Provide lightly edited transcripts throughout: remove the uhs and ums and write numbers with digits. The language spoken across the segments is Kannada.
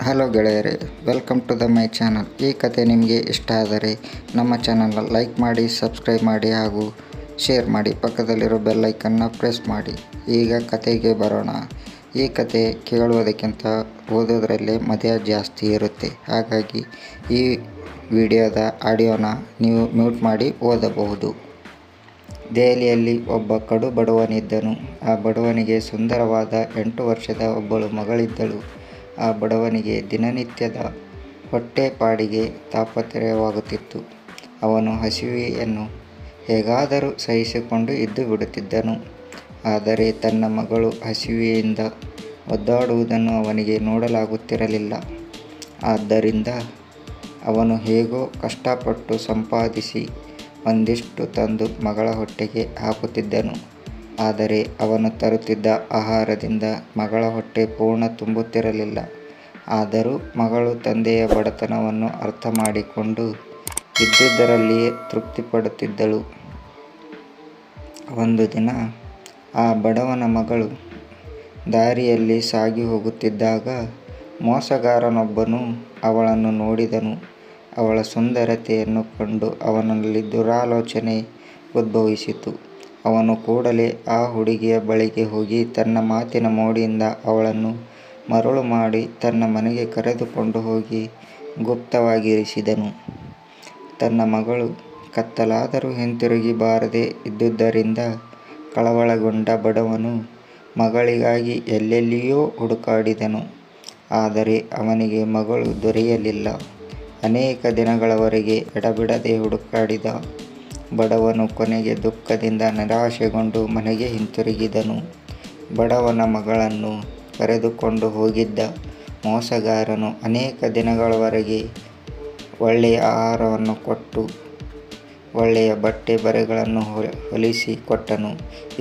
ಹಲೋ ಗೆಳೆಯರೇ, ವೆಲ್ಕಮ್ ಟು ಮೈ ಚಾನಲ್. ಈ ಕತೆ ನಿಮಗೆ ಇಷ್ಟ ಆದರೆ ನಮ್ಮ ಚಾನಲ್ನ ಲೈಕ್ ಮಾಡಿ, ಸಬ್ಸ್ಕ್ರೈಬ್ ಮಾಡಿ ಹಾಗೂ ಶೇರ್ ಮಾಡಿ. ಪಕ್ಕದಲ್ಲಿರೋ ಬೆಲ್ಲೈಕನ್ನ ಪ್ರೆಸ್ ಮಾಡಿ. ಈಗ ಕತೆಗೆ ಬರೋಣ. ಈ ಕತೆ ಕೇಳುವುದಕ್ಕಿಂತ ಓದೋದ್ರಲ್ಲೇ ಮಜಾ ಜಾಸ್ತಿ ಇರುತ್ತೆ. ಹಾಗಾಗಿ ಈ ವಿಡಿಯೋದ ಆಡಿಯೋನ ನೀವು ಮ್ಯೂಟ್ ಮಾಡಿ ಓದಬಹುದು. ದೆಹಲಿಯಲ್ಲಿ ಒಬ್ಬ ಕಡು ಬಡವನಿದ್ದನು. ಆ ಬಡವನಿಗೆ ಸುಂದರವಾದ 8 ವರ್ಷದ ಒಬ್ಬಳು ಮಗಳಿದ್ದಳು. ಆ ಬಡವನಿಗೆ ದಿನನಿತ್ಯದ ಹೊಟ್ಟೆಪಾಡಿಗೆ ತಾಪತ್ರಯವಾಗುತ್ತಿತ್ತು. ಅವನು ಹಸಿವೆಯನ್ನು ಹೇಗಾದರೂ ಸಹಿಸಿಕೊಂಡು ಇದ್ದು ಬಿಡುತ್ತಿದ್ದನು. ಆದರೆ ತನ್ನ ಮಗಳು ಹಸಿವೆಯಿಂದ ಒದ್ದಾಡುವುದನ್ನು ಅವನಿಗೆ ನೋಡಲಾಗುತ್ತಿರಲಿಲ್ಲ. ಆದ್ದರಿಂದ ಅವನು ಹೇಗೋ ಕಷ್ಟಪಟ್ಟು ಸಂಪಾದಿಸಿ ಒಂದಿಷ್ಟು ತಂದು ಮಗಳ ಹೊಟ್ಟೆಗೆ ಹಾಕುತ್ತಿದ್ದನು. ಆದರೆ ಅವನು ತರುತ್ತಿದ್ದ ಆಹಾರದಿಂದ ಮಗಳ ಹೊಟ್ಟೆ ಪೂರ್ಣ ತುಂಬುತ್ತಿರಲಿಲ್ಲ. ಆದರೂ ಮಗಳು ತಂದೆಯ ಬಡತನವನ್ನು ಅರ್ಥ ಮಾಡಿಕೊಂಡು ಇದ್ದುದರಲ್ಲಿಯೇ ತೃಪ್ತಿಪಡುತ್ತಿದ್ದಳು. ಒಂದು ದಿನ ಆ ಬಡವನ ಮಗಳು ದಾರಿಯಲ್ಲಿ ಸಾಗಿ ಹೋಗುತ್ತಿದ್ದಾಗ ಮೋಸಗಾರನೊಬ್ಬನು ಅವಳನ್ನು ನೋಡಿದನು. ಅವಳ ಸುಂದರತೆಯನ್ನು ಕಂಡು ಅವನಲ್ಲಿ ದುರಾಲೋಚನೆ ಉದ್ಭವಿಸಿತು. ಅವನು ಕೂಡಲೇ ಆ ಹುಡುಗಿಯ ಬಳಿಗೆ ಹೋಗಿ ತನ್ನ ಮಾತಿನ ಮೋಡಿಯಿಂದ ಅವಳನ್ನು ಮರುಳು ಮಾಡಿ ತನ್ನ ಮನೆಗೆ ಕರೆದುಕೊಂಡು ಹೋಗಿ ಗುಪ್ತವಾಗಿರಿಸಿದನು. ತನ್ನ ಮಗಳು ಕತ್ತಲಾದರೂ ಹಿಂತಿರುಗಿ ಬಾರದೆ ಇದ್ದುದರಿಂದ ಕಳವಳಗೊಂಡ ಬಡವನು ಮಗಳಿಗಾಗಿ ಎಲ್ಲೆಲ್ಲಿಯೋ ಹುಡುಕಾಡಿದನು. ಆದರೆ ಅವನಿಗೆ ಮಗಳು ದೊರೆಯಲಿಲ್ಲ. ಅನೇಕ ದಿನಗಳವರೆಗೆ ಎಡಬಿಡದೆ ಹುಡುಕಾಡಿದ ಬಡವನು ಕೊನೆಗೆ ದುಃಖದಿಂದ ನಿರಾಶೆಗೊಂಡು ಮನೆಗೆ ಹಿಂತಿರುಗಿದನು. ಬಡವನ ಮಗಳನ್ನು ಕರೆದುಕೊಂಡು ಹೋಗಿದ್ದ ಮೋಸಗಾರನು ಅನೇಕ ದಿನಗಳವರೆಗೆ ಒಳ್ಳೆಯ ಆಹಾರವನ್ನು ಕೊಟ್ಟು ಒಳ್ಳೆಯ ಬಟ್ಟೆ ಬರೆಗಳನ್ನು ಹೊಲಿಸಿ ಕೊಟ್ಟನು.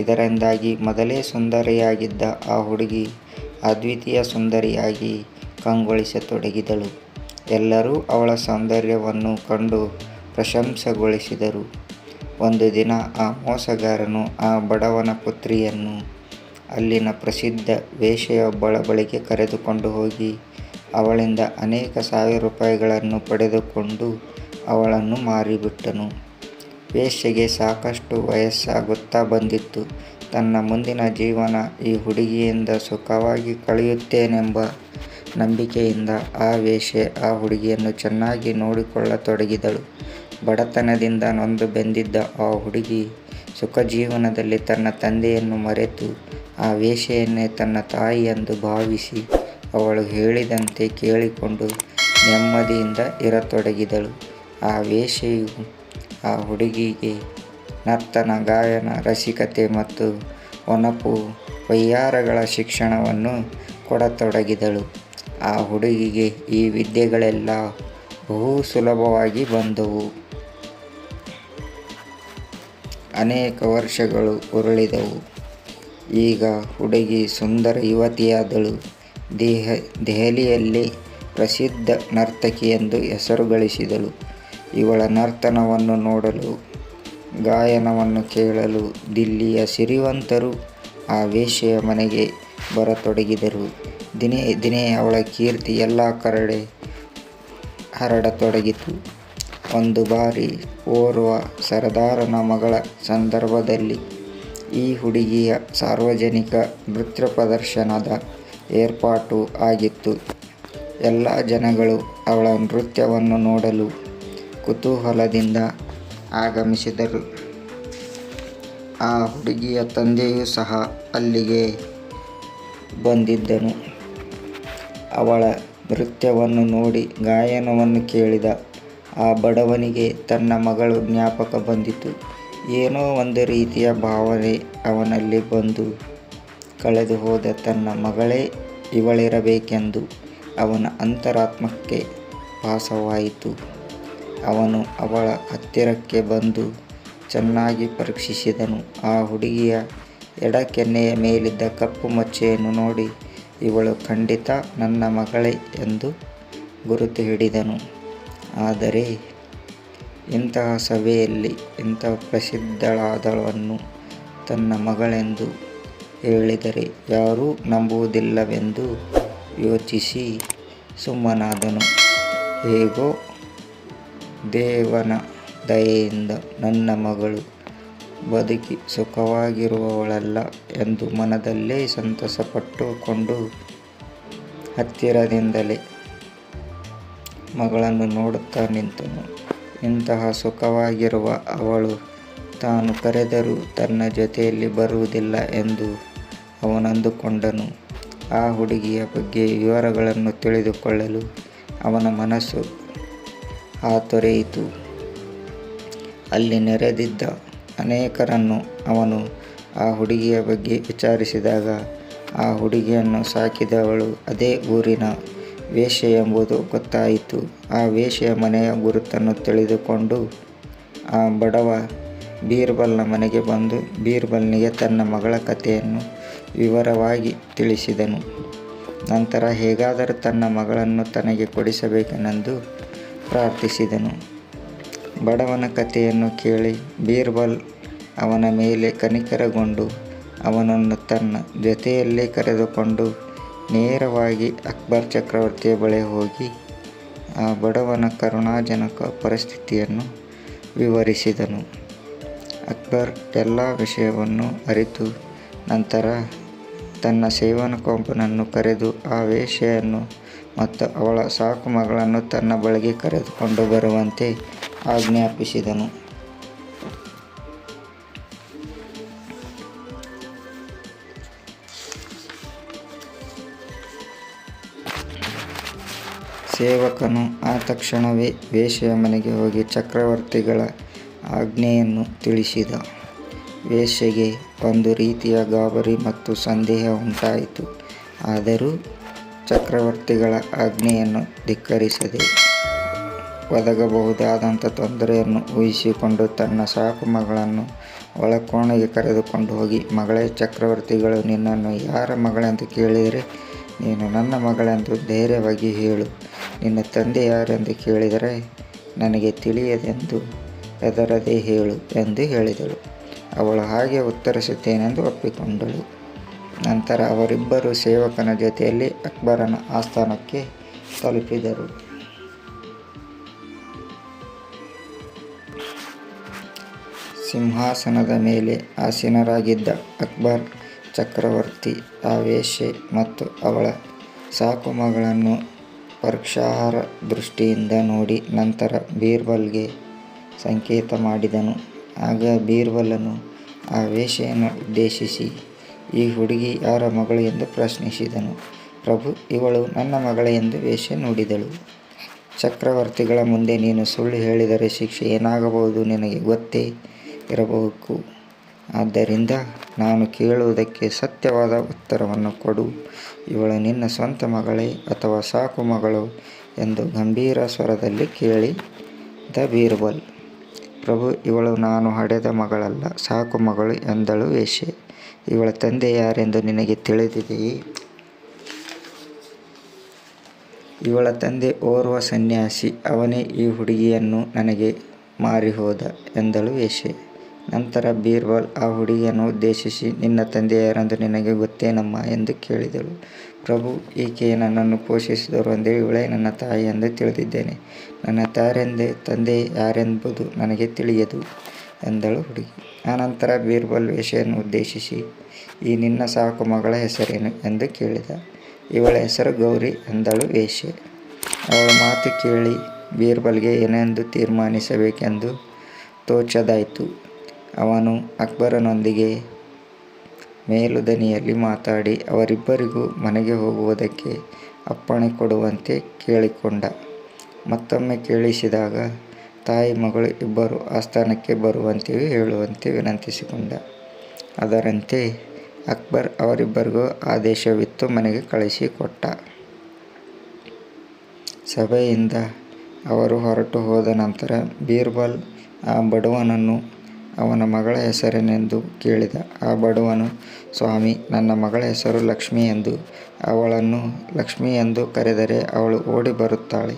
ಇದರಿಂದಾಗಿ ಮೊದಲೇ ಸುಂದರಿಯಾಗಿದ್ದ ಆ ಹುಡುಗಿ ಅದ್ವಿತೀಯ ಸುಂದರಿಯಾಗಿ ಕಂಗೊಳಿಸತೊಡಗಿದಳು. ಎಲ್ಲರೂ ಅವಳ ಸೌಂದರ್ಯವನ್ನು ಕಂಡು ಪ್ರಶಂಸೆಗೊಳಿಸಿದರು. ಒಂದು ದಿನ ಆ ಮೋಸಗಾರನು ಆ ಬಡವನ ಪುತ್ರಿಯನ್ನು ಅಲ್ಲಿನ ಪ್ರಸಿದ್ಧ ವೇಶ್ಯೆಯೊಬ್ಬಳ ಬಳಿಗೆ ಕರೆದುಕೊಂಡು ಹೋಗಿ ಅವಳಿಂದ ಅನೇಕ ಸಾವಿರ ರೂಪಾಯಿಗಳನ್ನು ಪಡೆದುಕೊಂಡು ಅವಳನ್ನು ಮಾರಿಬಿಟ್ಟನು. ವೇಶ್ಯೆಗೆ ಸಾಕಷ್ಟು ವಯಸ್ಸಾಗುತ್ತಾ ಬಂದಿತ್ತು. ತನ್ನ ಮುಂದಿನ ಜೀವನ ಈ ಹುಡುಗಿಯಿಂದ ಸುಖವಾಗಿ ಕಳೆಯುತ್ತೇನೆಂಬ ನಂಬಿಕೆಯಿಂದ ಆ ವೇಶ್ಯೆ ಆ ಹುಡುಗಿಯನ್ನು ಚೆನ್ನಾಗಿ ನೋಡಿಕೊಳ್ಳತೊಡಗಿದಳು. ಬಡತನದಿಂದ ನೊಂದು ಬೆಂದಿದ್ದ ಆ ಹುಡುಗಿ ಸುಖ ಜೀವನದಲ್ಲಿ ತನ್ನ ತಂದೆಯನ್ನು ಮರೆತು ಆ ವೇಶ್ಯೆಯನ್ನೇ ತನ್ನ ತಾಯಿ ಎಂದು ಭಾವಿಸಿ ಅವಳು ಹೇಳಿದಂತೆ ಕೇಳಿಕೊಂಡು ನೆಮ್ಮದಿಯಿಂದ ಇರತೊಡಗಿದಳು. ಆ ವೇಶ್ಯೆಯು ಆ ಹುಡುಗಿಗೆ ನರ್ತನ, ಗಾಯನ, ರಸಿಕತೆ ಮತ್ತು ಒನಪು ವಯ್ಯಾರಗಳ ಶಿಕ್ಷಣವನ್ನು ಕೊಡತೊಡಗಿದಳು. ಆ ಹುಡುಗಿಗೆ ಈ ವಿದ್ಯೆಗಳೆಲ್ಲ ಬಹು ಸುಲಭವಾಗಿ ಬಂದವು. ಅನೇಕ ವರ್ಷಗಳು ಉರುಳಿದವು. ಈಗ ಹುಡುಗಿ ಸುಂದರ ಯುವತಿಯಾದಳು. ದೆಹಲಿಯಲ್ಲಿ ಪ್ರಸಿದ್ಧ ನರ್ತಕಿ ಎಂದು ಹೆಸರು ಗಳಿಸಿದಳು. ಇವಳ ನರ್ತನವನ್ನು ನೋಡಲು, ಗಾಯನವನ್ನು ಕೇಳಲು ದಿಲ್ಲಿಯ ಸಿರಿವಂತರು ಆ ವೇಶ್ಯೆಯ ಮನೆಗೆ ಬರತೊಡಗಿದರು. ದಿನೇ ದಿನೇ ಅವಳ ಕೀರ್ತಿ ಎಲ್ಲ ಕಡೆ ಹರಡತೊಡಗಿತು. ಒಂದು ಬಾರಿ ಓರ್ವ ಸರದಾರನ ಮಗಳ ಸಂದರ್ಭದಲ್ಲಿ ಈ ಹುಡುಗಿಯ ಸಾರ್ವಜನಿಕ ನೃತ್ಯ ಪ್ರದರ್ಶನದ ಏರ್ಪಾಟು ಆಗಿತ್ತು. ಎಲ್ಲ ಜನಗಳು ಅವಳ ನೃತ್ಯವನ್ನು ನೋಡಲು ಕುತೂಹಲದಿಂದ ಆಗಮಿಸಿದರು. ಆ ಹುಡುಗಿಯ ತಂದೆಯೂ ಸಹ ಅಲ್ಲಿಗೆ ಬಂದಿದ್ದನು. ಅವಳ ನೃತ್ಯವನ್ನು ನೋಡಿ ಗಾಯನವನ್ನು ಕೇಳಿದ ಆ ಬಡವನಿಗೆ ತನ್ನ ಮಗಳು ಜ್ಞಾಪಕ ಬಂದಿತು. ಏನೋ ಒಂದು ರೀತಿಯ ಭಾವನೆ ಅವನಲ್ಲಿ ಬಂದು ಕಳೆದು ಹೋದ ತನ್ನ ಮಗಳೇ ಇವಳಿರಬೇಕೆಂದು ಅವನ ಅಂತರಾತ್ಮಕ್ಕೆ ಭಾಸವಾಯಿತು. ಅವನು ಅವಳ ಹತ್ತಿರಕ್ಕೆ ಬಂದು ಚೆನ್ನಾಗಿ ಪರೀಕ್ಷಿಸಿದನು. ಆ ಹುಡುಗಿಯ ಎಡ ಕೆನ್ನೆಯ ಮೇಲಿದ್ದ ಕಪ್ಪು ಮಚ್ಚೆಯನ್ನು ನೋಡಿ ಇವಳು ಖಂಡಿತ ನನ್ನ ಮಗಳೇ ಎಂದು ಗುರುತು ಹಿಡಿದನು. ಆದರೆ ಇಂತಹ ಸಭೆಯಲ್ಲಿ ಇಂತಹ ಪ್ರಸಿದ್ಧಳಾದವಳನ್ನು ತನ್ನ ಮಗಳೆಂದು ಹೇಳಿದರೆ ಯಾರೂ ನಂಬುವುದಿಲ್ಲವೆಂದು ಯೋಚಿಸಿ ಸುಮ್ಮನಾದನು. ಹೇಗೋ ದೇವನ ದಯೆಯಿಂದ ನನ್ನ ಮಗಳು ಬದುಕಿ ಸುಖವಾಗಿರುವವಳಲ್ಲ ಎಂದು ಮನದಲ್ಲೇ ಸಂತಸಪಟ್ಟುಕೊಂಡು ಹತ್ತಿರದಿಂದಲೇ ಮಗಳನ್ನು ನೋಡುತ್ತಾ ನಿಂತನು. ಇಂತಹ ಸುಖವಾಗಿರುವ ಅವಳು ತಾನು ಕರೆದರೂ ತನ್ನ ಜೊತೆಯಲ್ಲಿ ಬರುವುದಿಲ್ಲ ಎಂದು ಅವನಂದುಕೊಂಡನು. ಆ ಹುಡುಗಿಯ ಬಗ್ಗೆ ವಿವರಗಳನ್ನು ತಿಳಿದುಕೊಳ್ಳಲು ಅವನ ಮನಸ್ಸು ಹಾತೊರೆಯಿತು. ಅಲ್ಲಿ ನೆರೆದಿದ್ದ ಅನೇಕರನ್ನು ಅವನು ಆ ಹುಡುಗಿಯ ಬಗ್ಗೆ ವಿಚಾರಿಸಿದಾಗ ಆ ಹುಡುಗಿಯನ್ನು ಸಾಕಿದವಳು ಅದೇ ಊರಿನ ವೇಶ್ಯೆ ಎಂಬುದು ಗೊತ್ತಾಯಿತು. ಆ ವೇಶ್ಯೆಯ ಮನೆಯ ಗುರುತನ್ನು ತಿಳಿದುಕೊಂಡು ಆ ಬಡವ ಬೀರ್ಬಲ್ನ ಮನೆಗೆ ಬಂದು ಬೀರ್ಬಲ್ನಿಗೆ ತನ್ನ ಮಗಳ ಕಥೆಯನ್ನು ವಿವರವಾಗಿ ತಿಳಿಸಿದನು. ನಂತರ ಹೇಗಾದರೂ ತನ್ನ ಮಗಳನ್ನು ತನಗೆ ಕೊಡಿಸಬೇಕೆಂದು ಪ್ರಾರ್ಥಿಸಿದನು. ಬಡವನ ಕಥೆಯನ್ನು ಕೇಳಿ ಬೀರ್ಬಲ್ ಅವನ ಮೇಲೆ ಕನಿಕರಗೊಂಡು ಅವನನ್ನು ತನ್ನ ಜೊತೆಯಲ್ಲೇ ಕರೆದುಕೊಂಡು ನೇರವಾಗಿ ಅಕ್ಬರ್ ಚಕ್ರವರ್ತಿಯ ಬಳಿ ಹೋಗಿ ಆ ಬಡವನ ಕರುಣಾಜನಕ ಪರಿಸ್ಥಿತಿಯನ್ನು ವಿವರಿಸಿದನು. ಅಕ್ಬರ್ ಎಲ್ಲ ವಿಷಯವನ್ನು ಅರಿತು ನಂತರ ತನ್ನ ಸೇವಕನೊಬ್ಬನನ್ನು ಕರೆದು ಆ ವೇಶ್ಯೆಯನ್ನು ಮತ್ತು ಅವಳ ಸಾಕು ಮಗಳನ್ನು ತನ್ನ ಬಳಿಗೆ ಕರೆದುಕೊಂಡು ಬರುವಂತೆ ಆಜ್ಞಾಪಿಸಿದನು. ಸೇವಕನು ಆ ತಕ್ಷಣವೇ ವೇಶ್ಯೆಯ ಮನೆಗೆ ಹೋಗಿ ಚಕ್ರವರ್ತಿಗಳ ಆಜ್ಞೆಯನ್ನು ತಿಳಿಸಿದ. ವೇಶ್ಯೆಗೆ ಒಂದು ರೀತಿಯ ಗಾಬರಿ ಮತ್ತು ಸಂದೇಹ ಉಂಟಾಯಿತು. ಆದರೂ ಚಕ್ರವರ್ತಿಗಳ ಆಜ್ಞೆಯನ್ನು ಧಿಕ್ಕರಿಸದೆ ಒದಗಬಹುದಾದಂಥ ತೊಂದರೆಯನ್ನು ಊಹಿಸಿಕೊಂಡು ತನ್ನ ಸಾಕು ಮಗಳನ್ನು ಒಳಕೋಣೆಗೆ ಕರೆದುಕೊಂಡು ಹೋಗಿ, ಮಗಳೇ, ಚಕ್ರವರ್ತಿಗಳು ನಿನ್ನನ್ನು ಯಾರ ಮಗಳೆಂದು ಕೇಳಿದರೆ ನೀನು ನನ್ನ ಮಗಳೆಂದು ಧೈರ್ಯವಾಗಿ ಹೇಳು. ನಿನ್ನ ತಂದೆ ಯಾರೆಂದು ಕೇಳಿದರೆ ನನಗೆ ತಿಳಿಯದೆಂದು ಹೆದರದೆ ಹೇಳು ಎಂದು ಹೇಳಿದಳು. ಅವಳು ಹಾಗೆ ಉತ್ತರಿಸುತ್ತೇನೆಂದು ಒಪ್ಪಿಕೊಂಡಳು. ನಂತರ ಅವರಿಬ್ಬರು ಸೇವಕನ ಜೊತೆಯಲ್ಲಿ ಅಕ್ಬರನ ಆಸ್ಥಾನಕ್ಕೆ ತಲುಪಿದರು. ಸಿಂಹಾಸನದ ಮೇಲೆ ಆಸೀನರಾಗಿದ್ದ ಅಕ್ಬರ್ ಚಕ್ರವರ್ತಿ ಆ ವೇಶ್ಯೆ ಮತ್ತು ಅವಳ ಸಾಕು ಮಗಳನ್ನು ಪರೀಕ್ಷಾರ್ಹ ದೃಷ್ಟಿಯಿಂದ ನೋಡಿ ನಂತರ ಬೀರ್ಬಲ್ಗೆ ಸಂಕೇತ ಮಾಡಿದನು. ಆಗ ಬೀರ್ಬಲನು ಆ ವೇಶ್ಯೆಯನ್ನು ಉದ್ದೇಶಿಸಿ, ಈ ಹುಡುಗಿ ಯಾರ ಮಗಳು ಎಂದು ಪ್ರಶ್ನಿಸಿದನು. ಪ್ರಭು, ಇವಳು ನನ್ನ ಮಗಳೇ ಎಂದು ವೇಶ್ಯೆ ನುಡಿದಳು. ಚಕ್ರವರ್ತಿಗಳ ಮುಂದೆ ನೀನು ಸುಳ್ಳು ಹೇಳಿದರೆ ಶಿಕ್ಷೆ ಏನಾಗಬಹುದು ನಿನಗೆ ಗೊತ್ತೇ ಇರಬೇಕು. ಆದ್ದರಿಂದ ನಾನು ಕೇಳುವುದಕ್ಕೆ ಸತ್ಯವಾದ ಉತ್ತರವನ್ನು ಕೊಡು. ಇವಳು ನಿನ್ನ ಸ್ವಂತ ಮಗಳೇ ಅಥವಾ ಸಾಕು ಮಗಳು ಎಂದು ಗಂಭೀರ ಸ್ವರದಲ್ಲಿ ಕೇಳಿದ ಬೀರ್ಬಲ್. ಪ್ರಭು, ಇವಳು ನಾನು ಹಡೆದ ಮಗಳಲ್ಲ, ಸಾಕು ಮಗಳು ಎಂದಳು ವೇಶ್ಯೆ. ಇವಳ ತಂದೆ ಯಾರೆಂದು ನಿನಗೆ ತಿಳಿದಿದೆಯೇ? ಇವಳ ತಂದೆ ಓರ್ವ ಸನ್ಯಾಸಿ, ಅವನೇ ಈ ಹುಡುಗಿಯನ್ನು ನನಗೆ ಮಾರಿ ಹೋದ ಎಂದಳು ವೇಶ್ಯೆ. ನಂತರ ಬೀರ್ಬಲ್ ಆ ಹುಡುಗಿಯನ್ನು ಉದ್ದೇಶಿಸಿ, ನಿನ್ನ ತಂದೆ ಯಾರೆಂದು ನಿನಗೆ ಗೊತ್ತೇನಮ್ಮ ಎಂದು ಕೇಳಿದಳು. ಪ್ರಭು, ಈಕೆಯೇ ನನ್ನನ್ನು ಪೋಷಿಸಿದವರು ಎಂದೇ ಇವಳೇ ನನ್ನ ತಾಯಿ ಎಂದು ತಿಳಿದಿದ್ದೇನೆ. ನನ್ನ ತಂದೆ ಯಾರೆಂಬುದು ನನಗೆ ತಿಳಿಯದು ಎಂದಳು ಹುಡುಗಿ. ಆನಂತರ ಬೀರ್ಬಲ್ ವೇಶ್ಯೆಯನ್ನು ಉದ್ದೇಶಿಸಿ, ಈ ನಿನ್ನ ಸಾಕು ಮಗಳ ಹೆಸರೇನು ಎಂದು ಕೇಳಿದ. ಇವಳ ಹೆಸರು ಗೌರಿ ಎಂದಳು ವೇಶ್ಯೆ. ಅವಳ ಮಾತು ಕೇಳಿ ಬೀರ್ಬಲ್ಗೆ ಏನೆಂದು ತೀರ್ಮಾನಿಸಬೇಕೆಂದು ತೋಚದಾಯಿತು. ಅವನು ಅಕ್ಬರನೊಂದಿಗೆ ಮೇಲುದನಿಯಲ್ಲಿ ಮಾತಾಡಿ ಅವರಿಬ್ಬರಿಗೂ ಮನೆಗೆ ಹೋಗುವುದಕ್ಕೆ ಅಪ್ಪಣೆ ಕೊಡುವಂತೆ ಕೇಳಿಕೊಂಡ. ಮತ್ತೊಮ್ಮೆ ಕೇಳಿಸಿದಾಗ ತಾಯಿ ಮಗಳು ಇಬ್ಬರು ಆಸ್ಥಾನಕ್ಕೆ ಬರುವಂತೆಯೂ ಹೇಳುವಂತೆ ವಿನಂತಿಸಿಕೊಂಡ. ಅದರಂತೆ ಅಕ್ಬರ್ ಅವರಿಬ್ಬರಿಗೂ ಆದೇಶವಿತ್ತು ಮನೆಗೆ ಕಳಿಸಿಕೊಟ್ಟ. ಸಭೆಯಿಂದ ಅವರು ಹೊರಟು ಹೋದ ನಂತರ ಬೀರ್ಬಲ್ ಆ ಬಡವನನ್ನು ಅವನ ಮಗಳ ಹೆಸರೇನೆಂದು ಕೇಳಿದ. ಆ ಬಡವನು, ಸ್ವಾಮಿ, ನನ್ನ ಮಗಳ ಹೆಸರು ಲಕ್ಷ್ಮಿ ಎಂದು. ಅವಳನ್ನು ಲಕ್ಷ್ಮಿ ಎಂದು ಕರೆದರೆ ಅವಳು ಓಡಿ ಬರುತ್ತಾಳೆ.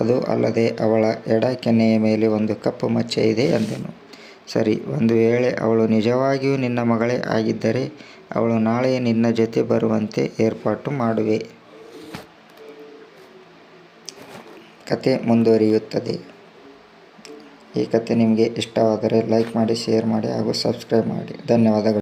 ಅದು ಅಲ್ಲದೆ ಅವಳ ಎಡ ಕೆನ್ನೆಯ ಮೇಲೆ ಒಂದು ಕಪ್ಪು ಮಚ್ಚೆ ಇದೆ ಎಂದನು. ಸರಿ, ಒಂದು ವೇಳೆ ಅವಳು ನಿಜವಾಗಿಯೂ ನಿನ್ನ ಮಗಳೇ ಆಗಿದ್ದರೆ ಅವಳು ನಾಳೆಯೇ ನಿನ್ನ ಜೊತೆ ಬರುವಂತೆ ಏರ್ಪಾಟು ಮಾಡುವೆ. ಕತೆ ಮುಂದುವರಿಯುತ್ತದೆ. ಈ ಕತೆ ನಿಮಗೆ ಇಷ್ಟವಾದರೆ ಲೈಕ್ ಮಾಡಿ, ಶೇರ್ ಮಾಡಿ ಹಾಗೂ ಸಬ್ಸ್ಕ್ರೈಬ್ ಮಾಡಿ. ಧನ್ಯವಾದಗಳು.